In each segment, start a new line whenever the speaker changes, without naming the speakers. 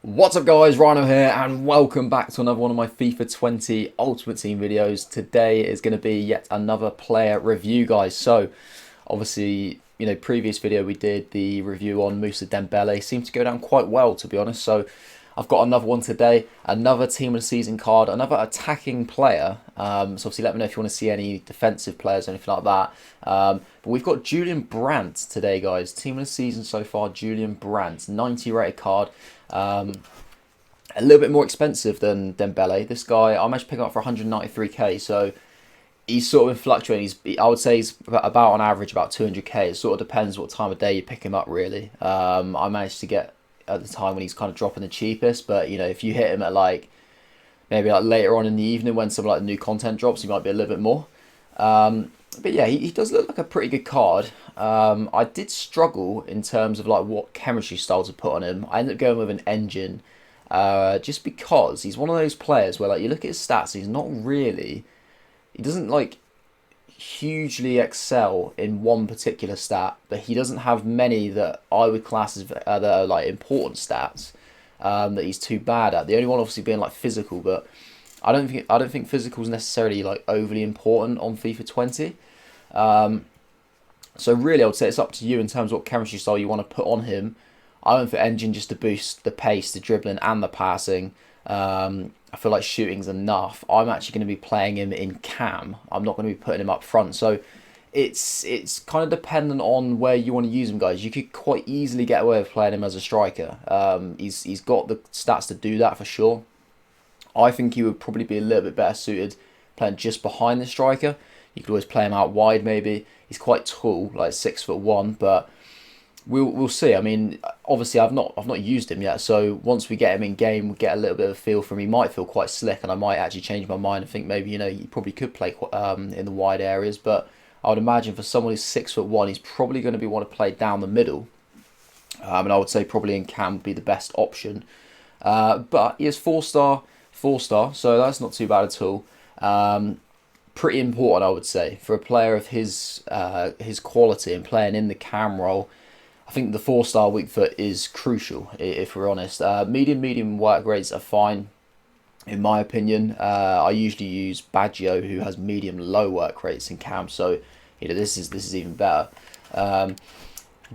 What's up guys, Rhino here and welcome back to another one of my FIFA 20 Ultimate Team videos. Today is going to be yet another player review guys. So obviously, previous video we did the review on Moussa Dembele, seemed to go down quite well to be honest. So I've got another one today, another Team of the Season card, another attacking player. So obviously let me know if you want to see any defensive players or anything like that. But we've got Julian Brandt today guys, Team of the Season so far, Julian Brandt, 90 rated card. A little bit more expensive than Dembele. This guy, I managed to pick him up for 193k, so he's sort of been fluctuating. I would say he's about on average about 200k. It sort of depends what time of day you pick him up, really. I managed to get at the time when he's kind of dropping the cheapest, but if you hit him at maybe later on in the evening when some the new content drops, he might be a little bit more. But yeah, he does look like a pretty good card. I did struggle in terms of what chemistry style to put on him. I ended up going with an engine, just because he's one of those players where you look at his stats, he doesn't hugely excel in one particular stat, but he doesn't have many that I would class as that are important stats that he's too bad at. The only one obviously being physical, but I don't think physical is necessarily overly important on FIFA 20. So really, I would say it's up to you in terms of what chemistry style you want to put on him. I went for engine just to boost the pace, the dribbling, and the passing. I feel like shooting's enough. I'm actually going to be playing him in cam. I'm not going to be putting him up front. So it's kind of dependent on where you want to use him, guys. You could quite easily get away with playing him as a striker. He's got the stats to do that for sure. I think he would probably be a little bit better suited playing just behind the striker. You could always play him out wide maybe. He's quite tall, 6'1", but we'll see. I mean, obviously I've not used him yet, so once we get him in game, we'll get a little bit of a feel for him. He might feel quite slick, and I might actually change my mind and think maybe he probably could play in the wide areas. But I would imagine for someone who's 6'1", he's probably going to want to play down the middle, and I would say probably in cam would be the best option. But he is four star, so that's not too bad at all. Pretty important, I would say, for a player of his quality and playing in the cam role. I think the 4-star weak foot is crucial, if we're honest. Medium work rates are fine, in my opinion. I usually use Baggio, who has medium low work rates in cam, so this is even better.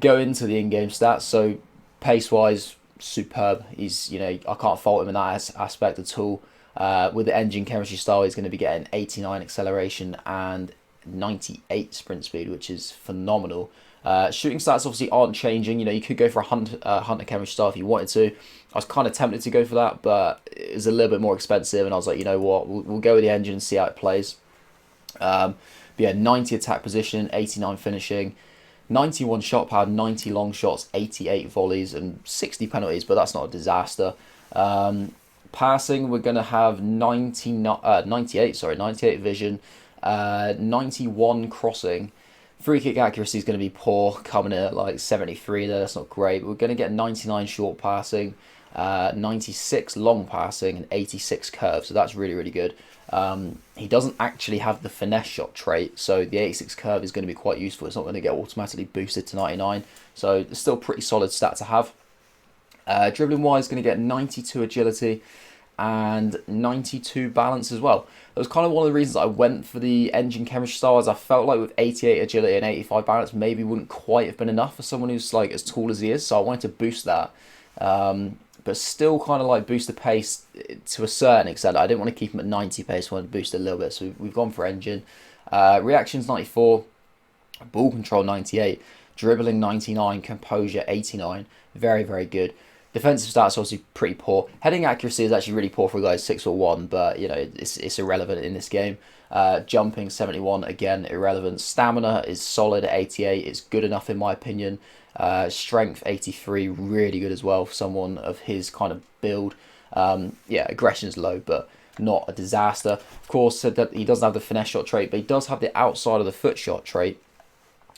Go into the in-game stats. So pace wise, superb. He's I can't fault him in that aspect at all. With the engine chemistry style, he's going to be getting 89 acceleration and 98 sprint speed, which is phenomenal. Shooting stats obviously aren't changing. You could go for a hunter chemistry style if you wanted to. I was kind of tempted to go for that, but it was a little bit more expensive, and I was like, you know what, we'll go with the engine and see how it plays. But yeah, 90 attack position, 89 finishing, 91 shot power, 90 long shots, 88 volleys, and 60 penalties, but that's not a disaster. Passing, we're going to have 98 vision, 91 crossing. Free kick accuracy is going to be poor, coming in at 73 there, that's not great. We're going to get 99 short passing, 96 long passing, and 86 curve, so that's really, really good. He doesn't actually have the finesse shot trait, so the 86 curve is going to be quite useful. It's not going to get automatically boosted to 99, so it's still a pretty solid stat to have. Dribbling wise, going to get 92 agility and 92 balance as well. That was kind of one of the reasons I went for the engine chemistry style, as I felt like with 88 agility and 85 balance maybe wouldn't quite have been enough for someone who's as tall as he is, so I wanted to boost that. But still kind of boost the pace to a certain extent. I didn't want to keep him at 90 pace, I wanted to boost it a little bit, so we've gone for engine. Reactions 94, ball control 98, dribbling 99, composure 89, very, very good. Defensive stats obviously pretty poor. Heading accuracy is actually really poor for a guy 6'1", but it's irrelevant in this game. Jumping 71, again irrelevant. Stamina is solid at 88. It's good enough in my opinion. Strength 83, really good as well for someone of his kind of build. Yeah, aggression is low, but not a disaster. Of course, said that he doesn't have the finesse shot trait, but he does have the outside of the foot shot trait.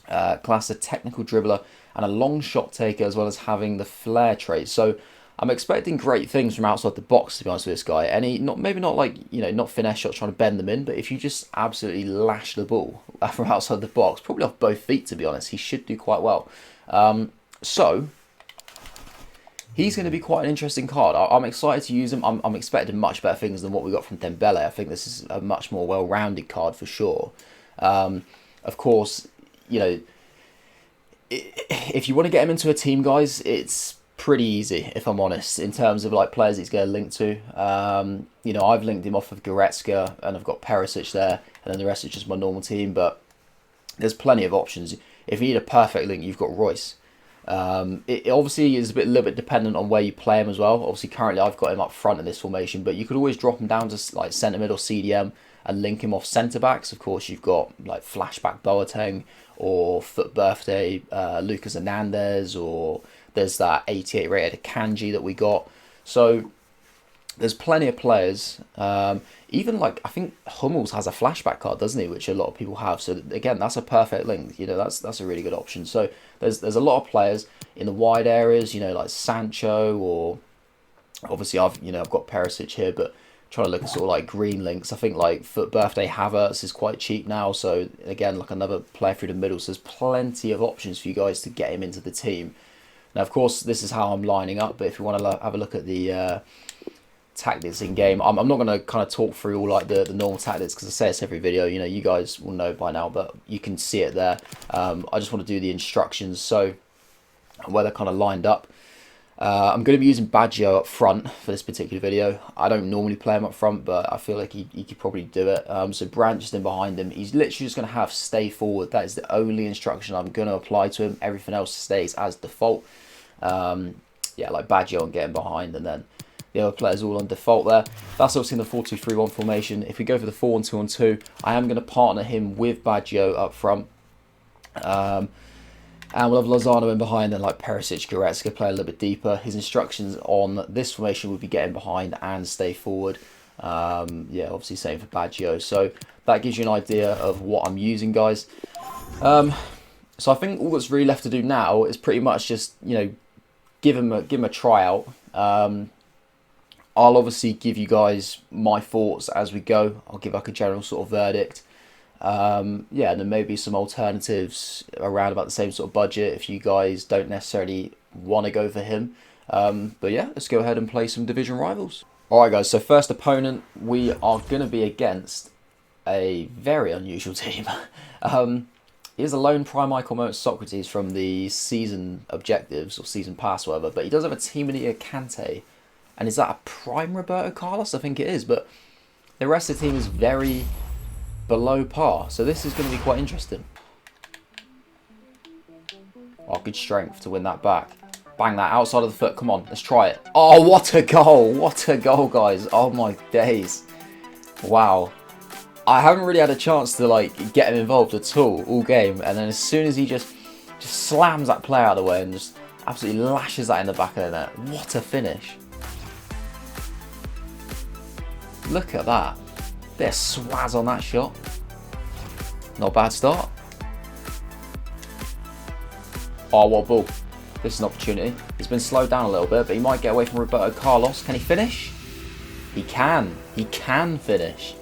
Class a technical dribbler and a long shot taker, as well as having the flair trait. So I'm expecting great things from outside the box, to be honest with this guy. And he not not finesse shots trying to bend them in, but if you just absolutely lash the ball from outside the box, probably off both feet, to be honest, he should do quite well. So he's going to be quite an interesting card. I'm excited to use him. I'm expecting much better things than what we got from Dembele. I think this is a much more well-rounded card for sure. Of course, you know, if you want to get him into a team, guys, it's pretty easy, if I'm honest, in terms of like players he's going to link to. You know, I've linked him off of Goretzka, and I've got Perisic there, and then the rest is just my normal team. But there's plenty of options. If you need a perfect link, you've got Royce. It obviously is a little bit dependent on where you play him as well. Obviously, currently I've got him up front in this formation, but you could always drop him down to like centre mid or CDM and link him off centre backs. Of course, you've got like flashback Boateng or foot birthday Lucas Hernandez, or there's that 88 rated Kanji that we got. So there's plenty of players. Even like I think Hummels has a flashback card, doesn't he? Which a lot of people have. So again, that's a perfect link. You know, that's a really good option. So there's a lot of players in the wide areas. You know, like Sancho, or obviously I've got Perisic here, but trying to look at sort of like green links. I think like foot birthday Havertz is quite cheap now. So again, like another player through the middle. So there's plenty of options for you guys to get him into the team. Now, of course, this is how I'm lining up. But if you want to have a look at the tactics in game, I'm not going to kind of talk through all like the normal tactics, because I say it's every video. You know, you guys will know by now, but you can see it there. I just want to do the instructions, so where they're kind of lined up. I'm going to be using Baggio up front for this particular video. I don't normally play him up front, but I feel like he could probably do it. So Brandt just in behind him. He's literally just going to have stay forward. That is the only instruction I'm going to apply to him. Everything else stays as default. Yeah, like Baggio and getting behind, and then the other players all on default there. That's obviously in the 4-2-3-1 formation. If we go for the 4-1-2-1-2, I am going to partner him with Baggio up front. And we'll have Lozano in behind, and like Perisic, Goretzka play a little bit deeper. His instructions on this formation would be getting behind and stay forward. Yeah, obviously same for Baggio. So that gives you an idea of what I'm using, guys. So I think all that's really left to do now is pretty much just, you know, give him a tryout. I'll obviously give you guys my thoughts as we go. I'll give like a general sort of verdict. Yeah, and then maybe some alternatives around about the same sort of budget if you guys don't necessarily want to go for him. But yeah, let's go ahead and play some division rivals. Alright guys, so first opponent, we are going to be against a very unusual team. He is a lone prime icon moment Socrates from the season objectives, or season pass, whatever, but he does have a team leader Kante. And is that a prime Roberto Carlos? I think it is, but the rest of the team is very below par. So this is going to be quite interesting. Oh, good strength to win that back. Bang that outside of the foot. Come on, let's try it. Oh, what a goal. What a goal, guys. Oh, my days. Wow. I haven't really had a chance to like get him involved at all game. And then as soon as he just slams that player out of the way and just absolutely lashes that in the back of the net. What a finish. Look at that. Bit of swaz on that shot. Not a bad start. Oh, what a ball. This is an opportunity. He's been slowed down a little bit, but he might get away from Roberto Carlos. Can he finish? He can. He can finish.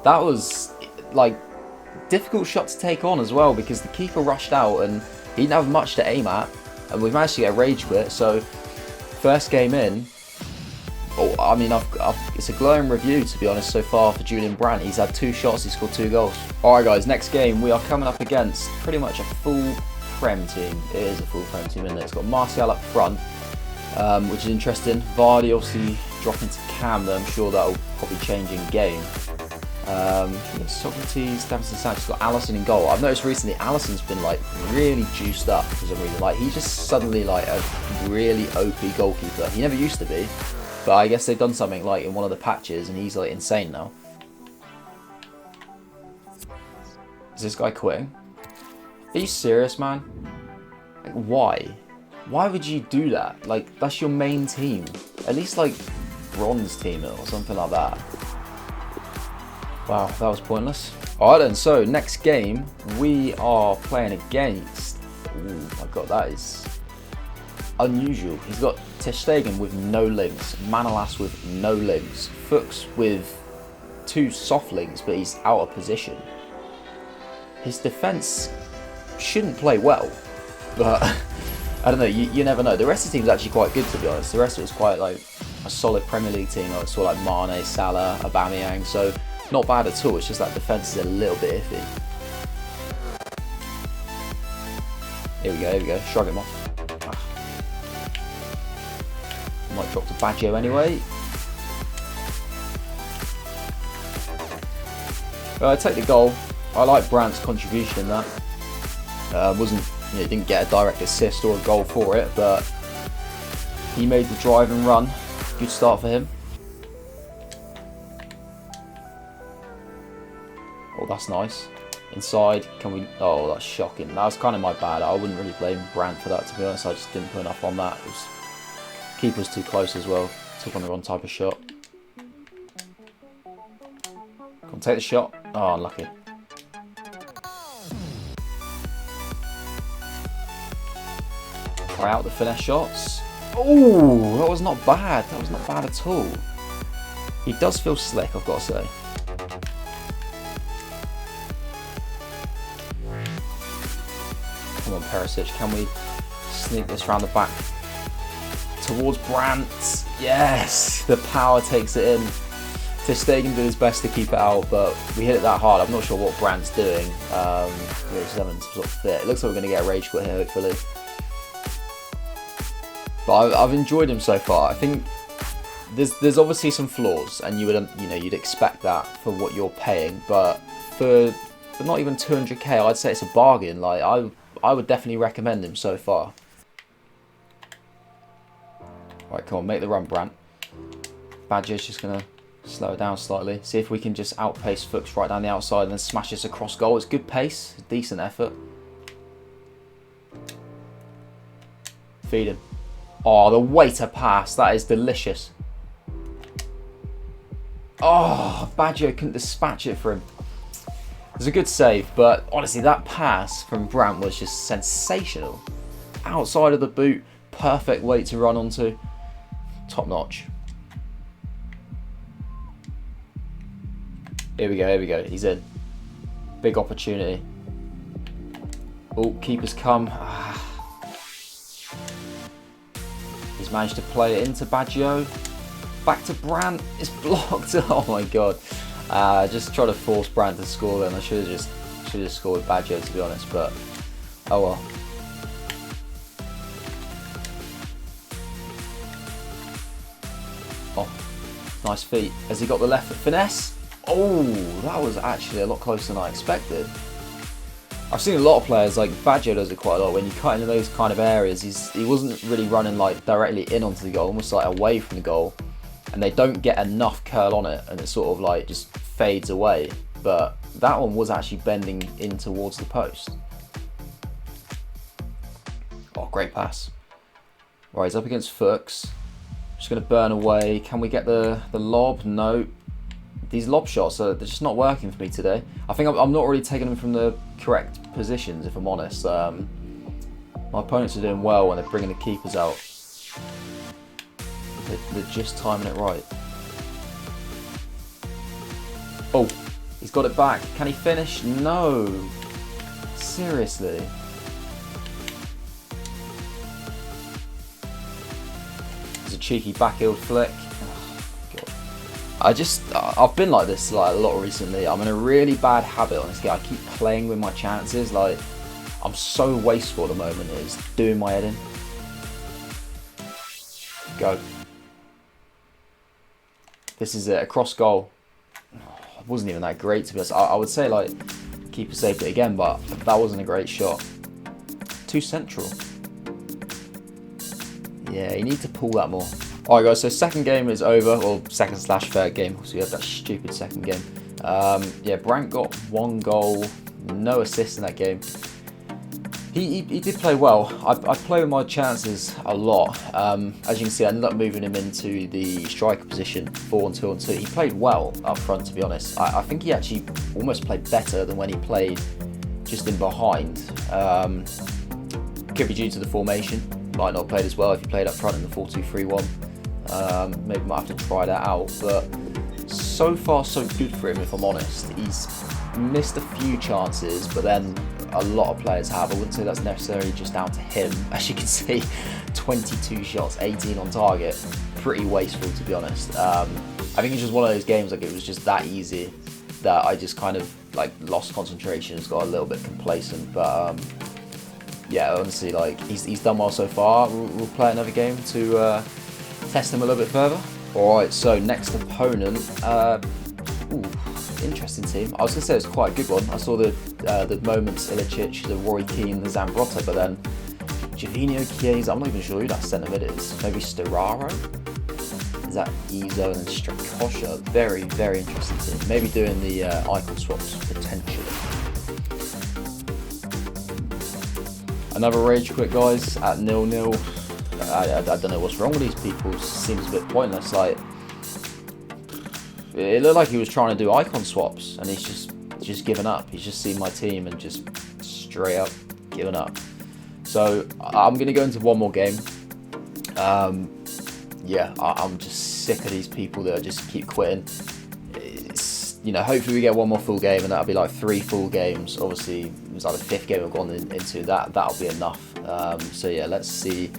That was, like, difficult shot to take on as well, because the keeper rushed out and he didn't have much to aim at. And we managed to get a rage quit. So, first game in. Oh, I mean, it's a glowing review, to be honest, so far for Julian Brandt. He's had 2 shots, he scored 2 goals. Alright guys, next game, we are coming up against pretty much a full Prem team. It is a full Prem team, isn't it? It's got Martial up front, which is interesting. Vardy obviously dropping to Cam, though I'm sure that will probably change in game. Socrates, Davinson Sanchez, got Alisson in goal. I've noticed recently Alisson's been like really juiced up for some reason. Like he's just suddenly like a really OP goalkeeper. He never used to be. But I guess they've done something like in one of the patches and he's like insane now. Is this guy quitting? Are you serious, man? Like, why? Why would you do that? Like, that's your main team. At least like bronze team or something like that. Wow, that was pointless. Alright then, so next game we are playing against... Oh my god, that is unusual. He's got Ter Stegen with no links, Manolas with no links, Fuchs with 2 soft links, but he's out of position. His defence shouldn't play well, but I don't know, you never know. The rest of the team's actually quite good, to be honest. The rest of it's quite like a solid Premier League team. I saw like Mane, Salah, Aubameyang, so not bad at all. It's just that defence is a little bit iffy. Here we go. Shrug him off. Might drop to Baggio anyway. I take the goal. I like Brandt's contribution in that. Didn't get a direct assist or a goal for it, but he made the drive and run. Good start for him. Oh, that's nice. Inside, can we... Oh, that's shocking. That was kind of my bad. I wouldn't really blame Brandt for that, to be honest. I just didn't put enough on that. Keeper's too close as well. Took on the wrong type of shot. Come on, take the shot. Oh, unlucky. Try out the finesse shots. Oh, that was not bad. That was not bad at all. He does feel slick, I've got to say. Come on, Perisic. Can we sneak this round the back towards Brandt? Yes! The power takes it in. Ter Stegen did his best to keep it out, but we hit it that hard. I'm not sure what Brandt's doing. We're just having some sort of fit. It looks like we're going to get a rage quit here, hopefully. But I've enjoyed him so far. I think there's obviously some flaws, and you'd expect that for what you're paying. But for not even 200k, I'd say it's a bargain. Like I would definitely recommend him so far. Right, come on, make the run, Brandt. Badger's just gonna slow it down slightly. See if we can just outpace Fuchs right down the outside and then smash this across goal. It's good pace, decent effort. Feed him. Oh, the way to pass. That is delicious. Oh, Baggio couldn't dispatch it for him. It was a good save, but honestly, that pass from Brandt was just sensational. Outside of the boot, perfect weight to run onto. Top notch. Here we go. He's in. Big opportunity. Oh, keeper's come. He's managed to play it into Baggio. Back to Brandt. It's blocked. Oh my god. Just try to force Brandt to score then. I should have just scored with Baggio, to be honest, but oh well. Oh, nice feet. Has he got the left foot finesse? Oh, that was actually a lot closer than I expected. I've seen a lot of players, like Baggio does it quite a lot, when you cut into those kind of areas, he wasn't really running like directly in onto the goal, almost like away from the goal, and they don't get enough curl on it, and it sort of like just fades away. But that one was actually bending in towards the post. Oh, great pass. Right, he's up against Fuchs. Just going to burn away. Can we get the lob? No. These lob shots, they're just not working for me today. I think I'm not really taking them from the correct positions, if I'm honest. My opponents are doing well when they're bringing the keepers out. They're just timing it right. Oh, he's got it back. Can he finish? No. Seriously. It's a cheeky back-heel flick. I've been like this like a lot recently. I'm in a really bad habit, honestly. I keep playing with my chances. Like, I'm so wasteful at the moment. It's doing my head in. Go. This is it. A cross goal. It wasn't even that great, to be honest. I would say like keeper saved it again, but that wasn't a great shot. Too central. Yeah, you need to pull that more. Alright guys, so second game is over, or second/third game, so we had that stupid second game. Yeah, Brandt got 1 goal, no assist in that game. He did play well. I play with my chances a lot. As you can see, I ended up moving him into the striker position, 4-2-2. He played well up front, to be honest. I think he actually almost played better than when he played just in behind. Could be due to the formation. Might not have played as well if he played up front in the 4-2-3-1. Maybe might have to try that out, but so far so good for him, if I'm honest. He's missed a few chances, but then a lot of players have. I wouldn't say that's necessarily just down to him. As you can see, 22 shots, 18 on target. Pretty wasteful, to be honest. I think it's just one of those games, like, it was just that easy that I just kind of like lost concentration, just got a little bit complacent. But yeah, honestly, like, he's done well so far. We'll play another game to test him a little bit further. Alright, so next opponent, interesting team. I was going to say it's quite a good one. I saw the Moments, Ilicic, the Roy Keane, the Zambrotta, but then Jovino Chiesa, I'm not even sure who that centre mid is. Maybe Storaro? Is that Izo and then Strakosha? Very, very interesting team. Maybe doing the icon swaps, potentially. Another rage quit, guys, at 0-0. I don't know what's wrong with these people. It seems a bit pointless. Like, it looked like he was trying to do icon swaps, and he's just given up. He's just seen my team and just straight up given up. So I'm gonna go into one more game. Yeah, I'm just sick of these people that just keep quitting. It's, you know, hopefully we get one more full game, and that'll be like 3 full games. Obviously, it was like the 5th game we've gone into. That'll be enough. So yeah, let's see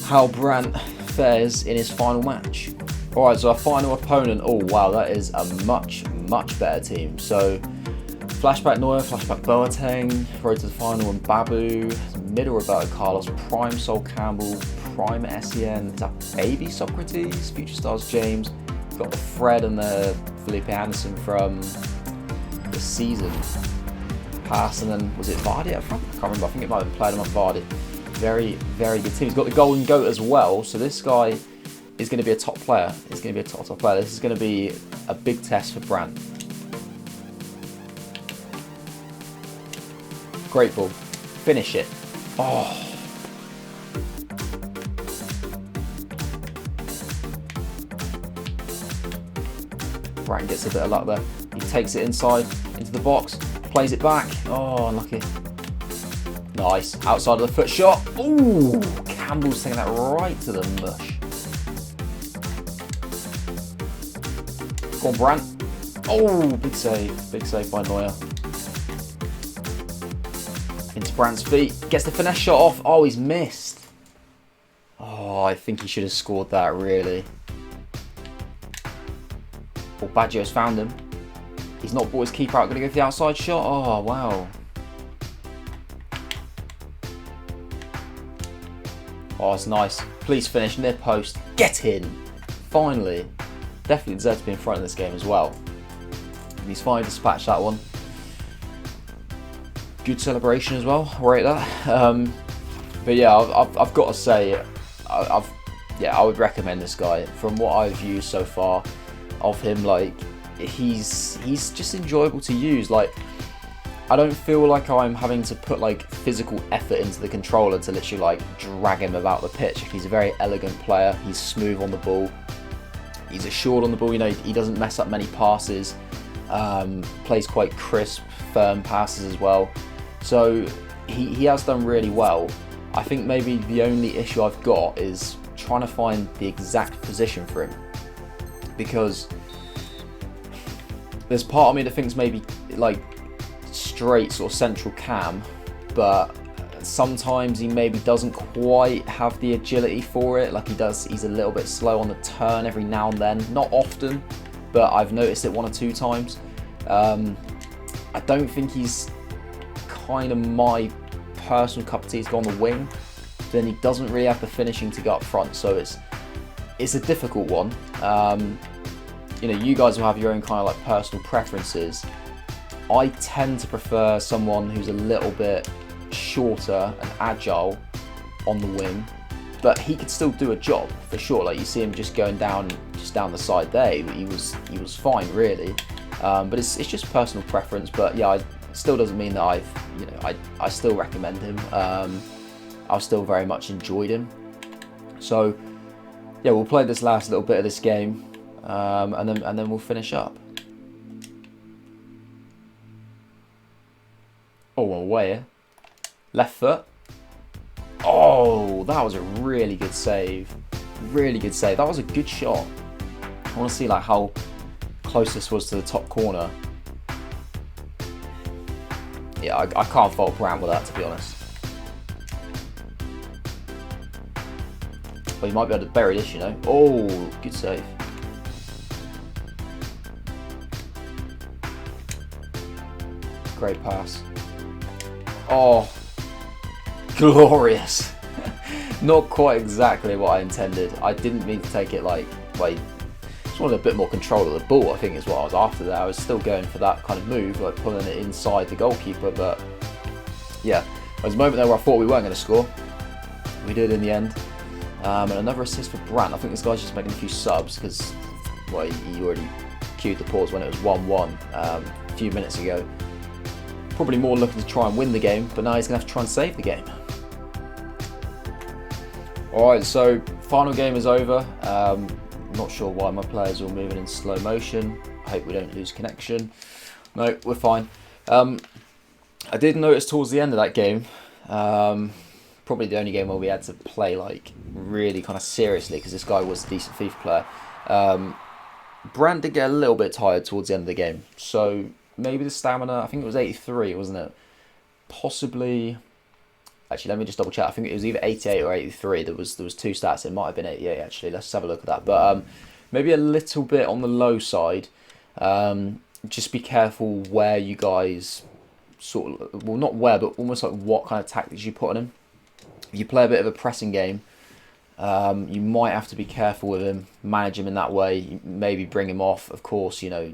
how Brandt fares in his final match. Alright, so our final opponent, oh wow, that is a much, much better team. So, flashback Neuer, flashback Boateng, road to the final and Babu, middle Roberto Carlos, prime Sol Campbell, prime Sen, is that baby Socrates, future stars James, we've got the Fred and the Felipe Anderson from the season pass, and then was it Vardy up front? I can't remember, I think it might have been played on Vardy. Very, very good team. He's got the Golden Goat as well, so this guy is going to be a top player. He's going to be a top player. This is going to be a big test for Brandt. Great ball. Finish it. Oh. Brandt gets a bit of luck there. He takes it inside, into the box, plays it back. Oh, unlucky. Nice. Outside of the foot shot. Ooh, Campbell's taking that right to the mush. Go on, Brandt. Oh, big save. Big save by Neuer. Into Brandt's feet. Gets the finesse shot off. Oh, he's missed. Oh, I think he should have scored that, really. Oh, Baggio's found him. He's not brought his keeper out. Going to go for the outside shot. Oh, wow. Oh, it's nice. Please finish near post. Get in. Finally. Definitely deserves to be in front of this game as well. And he's finally dispatched that one. Good celebration as well. I rate that. But yeah, I've got to say, I would recommend this guy. From what I've used so far of him, like, he's just enjoyable to use. Like, I don't feel like I'm having to put like physical effort into the controller to literally like drag him about the pitch. He's a very elegant player. He's smooth on the ball. He's assured on the ball. You know, he doesn't mess up many passes. Plays quite crisp, firm passes as well. So he has done really well. I think maybe the only issue I've got is trying to find the exact position for him, because there's part of me that thinks maybe like straight sort of central cam, but sometimes he maybe doesn't quite have the agility for it. Like he's a little bit slow on the turn every now and then. Not often, but I've noticed it 1 or 2 times. I don't think he's kind of my personal cup of tea. He's got on the wing, then he doesn't really have the finishing to go up front, so it's a difficult one. You know, you guys will have your own kind of like personal preferences. I tend to prefer someone who's a little bit shorter and agile on the wing, but he could still do a job for sure. Like you see him just going down the side there. He was fine really, but it's just personal preference. But yeah, it still doesn't mean that I still recommend him. I've still very much enjoyed him. So yeah, we'll play this last little bit of this game, and then we'll finish up. Oh, away. Left foot. Oh, that was a really good save. Really good save. That was a good shot. I want to see like how close this was to the top corner. yeah, I can't fault Brandt with that, to be honest. Well, you might be able to bury this, you know. Oh, good save. Great pass. Oh, glorious. Not quite exactly what I intended. I didn't mean to take it like just wanted a bit more control of the ball, I think is what I was after there. I was still going for that kind of move, like pulling it inside the goalkeeper, but yeah, there was a moment there where I thought we weren't going to score. We did in the end. And another assist for Brandt. I think this guy's just making a few subs because, well, he already cued the pause when it was 1-1 a few minutes ago. Probably more looking to try and win the game, but now he's going to have to try and save the game. Alright, so final game is over. Not sure why my players are all moving in slow motion. I hope we don't lose connection. No, we're fine. I did notice towards the end of that game, probably the only game where we had to play like really kind of seriously because this guy was a decent FIFA player. Brandt did get a little bit tired towards the end of the game, so maybe the stamina, I think it was 83, wasn't it? Possibly, actually let me just double check, I think it was either 88 or 83, there was two stats, it might have been 88 actually, let's have a look at that, but maybe a little bit on the low side. Just be careful where you guys sort of, well not where, but almost like what kind of tactics you put on him. If you play a bit of a pressing game, you might have to be careful with him, manage him in that way, maybe bring him off. Of course, you know,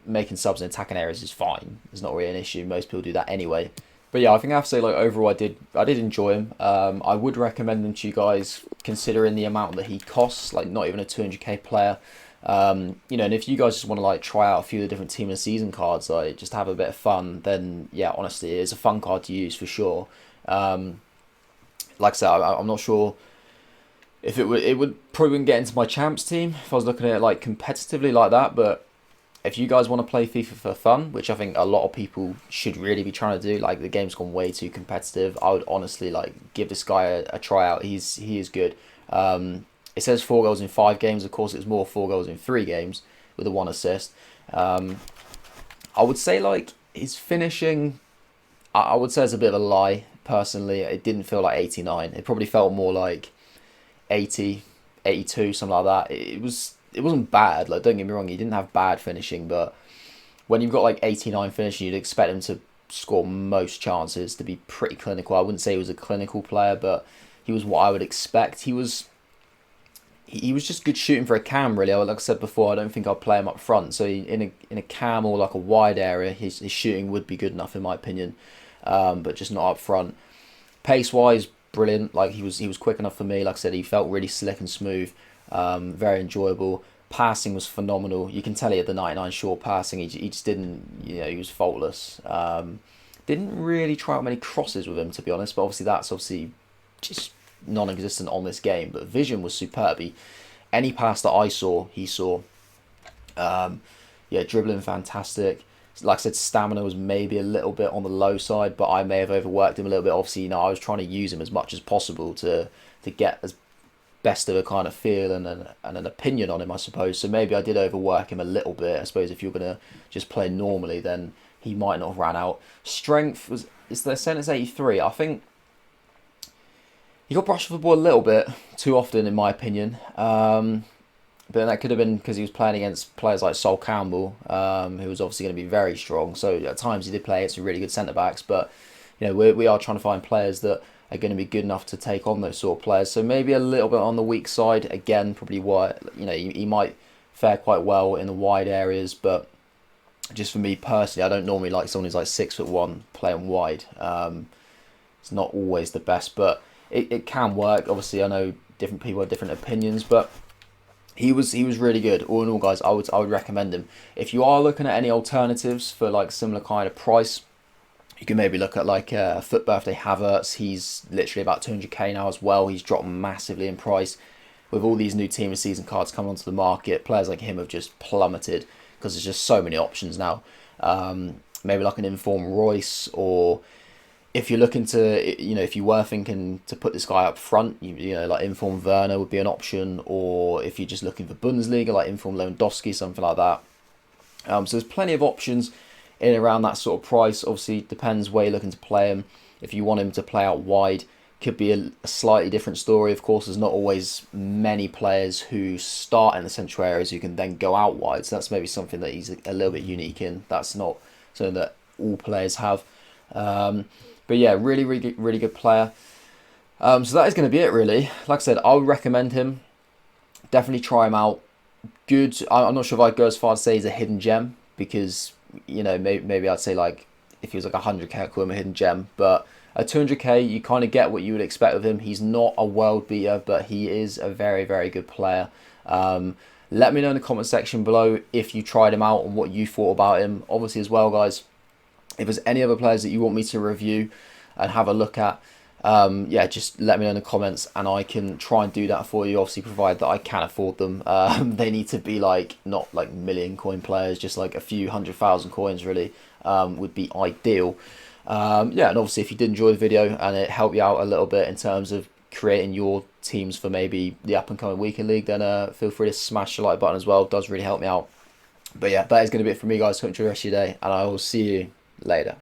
making subs in attacking areas is fine. It's not really an issue. Most people do that anyway. But yeah, I think I have to say, like, overall, I did enjoy him. I would recommend him to you guys, considering the amount that he costs, like not even a 200k player. You know, and if you guys just want to like try out a few of the different team of the season cards, like just have a bit of fun, then yeah, honestly, it is a fun card to use for sure. Like I said, I'm not sure if it would probably wouldn't get into my champs team if I was looking at it like competitively like that, but if you guys want to play FIFA for fun, which I think a lot of people should really be trying to do, like the game's gone way too competitive, I would honestly like give this guy a try out. He is good. It says 4 goals in 5 games. Of course, it's more 4 goals in 3 games with a 1 assist. I would say like his finishing, I would say it's a bit of a lie. Personally, it didn't feel like 89. It probably felt more like 80, 82, something like that. It wasn't bad. Like, don't get me wrong, he didn't have bad finishing, but when you've got like 89 finishing, you'd expect him to score most chances, to be pretty clinical. I wouldn't say he was a clinical player, but he was what I would expect. He was just good shooting for a cam, really. Like I said before, I don't think I'd play him up front. So in a cam or like a wide area, his shooting would be good enough in my opinion, but just not up front. Pace wise, brilliant. Like he was quick enough for me. Like I said, he felt really slick and smooth. Very enjoyable. Passing was phenomenal. You can tell he had the 99 short passing. He just didn't, you know, he was faultless. Didn't really try out many crosses with him, to be honest. But obviously that's just non-existent on this game. But vision was superb. Any pass that I saw, he saw. Yeah, dribbling fantastic. Like I said, stamina was maybe a little bit on the low side, but I may have overworked him a little bit. Obviously, you know, I was trying to use him as much as possible to get as best of a kind of feel and an opinion on him, I suppose. So maybe I did overwork him a little bit. I suppose if you're going to just play normally, then he might not have ran out. Strength was, they're saying it's 83. I think he got brushed off the ball a little bit too often, in my opinion. But that could have been because he was playing against players like Sol Campbell, who was obviously going to be very strong. So at times he did play against some really good centre-backs. But you know, we are trying to find players that are going to be good enough to take on those sort of players. So maybe a little bit on the weak side. Again, probably what, you know, he might fare quite well in the wide areas. But just for me personally, I don't normally like someone who's like 6'1" playing wide. It's not always the best, but it can work. Obviously, I know different people have different opinions, but he was really good. All in all, guys, I would recommend him. If you are looking at any alternatives for like similar kind of price, you can maybe look at like a Foot Birthday Havertz. He's literally about 200k now as well. He's dropped massively in price. With all these new team of season cards coming onto the market, players like him have just plummeted because there's just so many options now. Maybe like an Inform Royce, or if you're looking to, you know, if you were thinking to put this guy up front, you know, like Inform Werner would be an option, or if you're just looking for Bundesliga, like Inform Lewandowski, something like that. So there's plenty of options. in and around that sort of price. Obviously, depends where you're looking to play him. If you want him to play out wide, could be a slightly different story. Of course, there's not always many players who start in the central areas who can then go out wide. So that's maybe something that he's a little bit unique in. That's not something that all players have. But yeah, really good player. So that is going to be it, really. Like I said, I would recommend him. Definitely try him out. Good. I'm not sure if I'd go as far as say he's a hidden gem, because, you know, maybe I'd say like if he was like 100k, I'd call him a hidden gem. But at 200k, you kind of get what you would expect of him. He's not a world beater, but he is a very good player. Let me know in the comment section below if you tried him out and what you thought about him. Obviously as well, guys, if there's any other players that you want me to review and have a look at, yeah, just let me know in the comments and I can try and do that for you, obviously provided that I can afford them. They need to be like not like million coin players, just like a few 100,000 coins really, would be ideal. Yeah, and obviously if you did enjoy the video and it helped you out a little bit in terms of creating your teams for maybe the up and coming weekend league, then feel free to smash the like button as well. It does really help me out. But yeah, that is going to be it for me, guys. Hope you enjoy the rest of your day, and I will see you later.